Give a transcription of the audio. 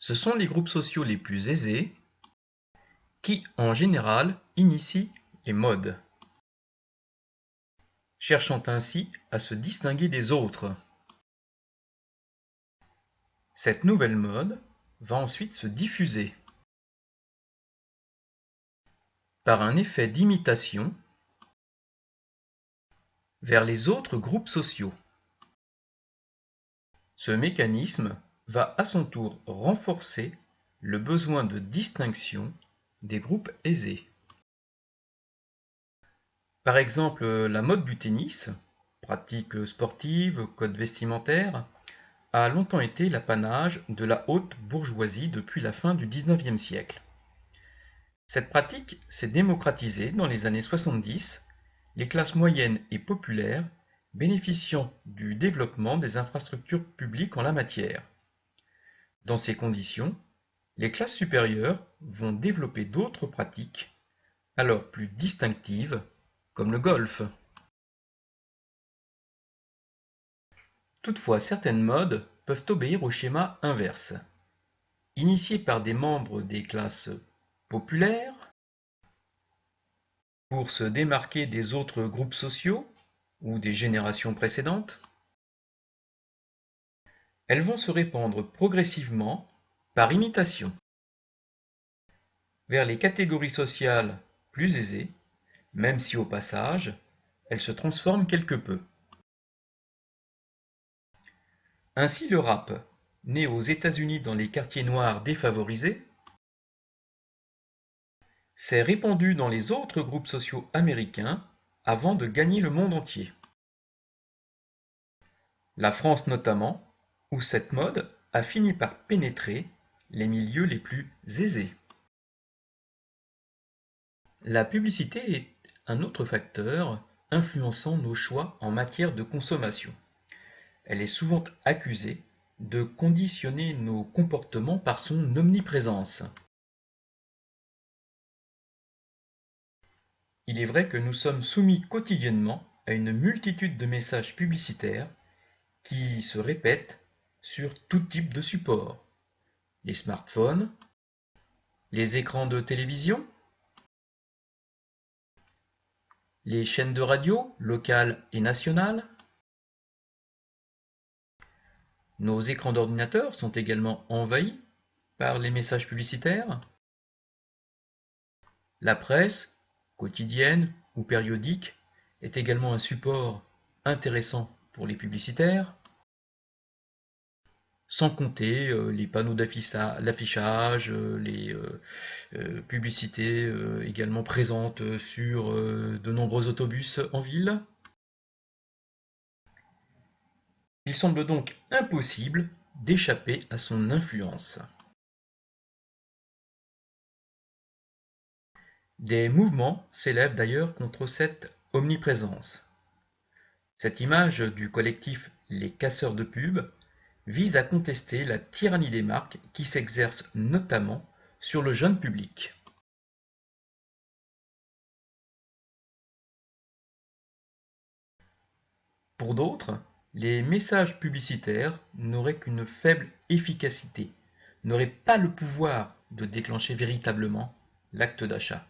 Ce sont les groupes sociaux les plus aisés qui, en général, initient les modes, cherchant ainsi à se distinguer des autres. Cette nouvelle mode va ensuite se diffuser par un effet d'imitation vers les autres groupes sociaux. Ce mécanisme va à son tour renforcer le besoin de distinction des groupes aisés. Par exemple, la mode du tennis, pratique sportive, code vestimentaire, a longtemps été l'apanage de la haute bourgeoisie depuis la fin du XIXe siècle. Cette pratique s'est démocratisée dans les années 70, les classes moyennes et populaires bénéficiant du développement des infrastructures publiques en la matière. Dans ces conditions, les classes supérieures vont développer d'autres pratiques, alors plus distinctives, comme le golf. Toutefois, certaines modes peuvent obéir au schéma inverse. Initiées par des membres des classes populaires, pour se démarquer des autres groupes sociaux ou des générations précédentes, elles vont se répandre progressivement par imitation vers les catégories sociales plus aisées, même si au passage, elles se transforment quelque peu. Ainsi le rap, né aux États-Unis dans les quartiers noirs défavorisés, s'est répandu dans les autres groupes sociaux américains avant de gagner le monde entier. La France notamment, où cette mode a fini par pénétrer les milieux les plus aisés. La publicité est un autre facteur influençant nos choix en matière de consommation. Elle est souvent accusée de conditionner nos comportements par son omniprésence. Il est vrai que nous sommes soumis quotidiennement à une multitude de messages publicitaires qui se répètent sur tout type de support. Les smartphones, les écrans de télévision, les chaînes de radio, locales et nationales. Nos écrans d'ordinateur sont également envahis par les messages publicitaires. La presse, quotidienne ou périodique, est également un support intéressant pour les publicitaires. Sans compter les panneaux d'affichage, les publicités également présentes sur de nombreux autobus en ville. Il semble donc impossible d'échapper à son influence. Des mouvements s'élèvent d'ailleurs contre cette omniprésence. Cette image du collectif Les Casseurs de Pub vise à contester la tyrannie des marques qui s'exerce notamment sur le jeune public. Pour d'autres, les messages publicitaires n'auraient qu'une faible efficacité, n'auraient pas le pouvoir de déclencher véritablement l'acte d'achat.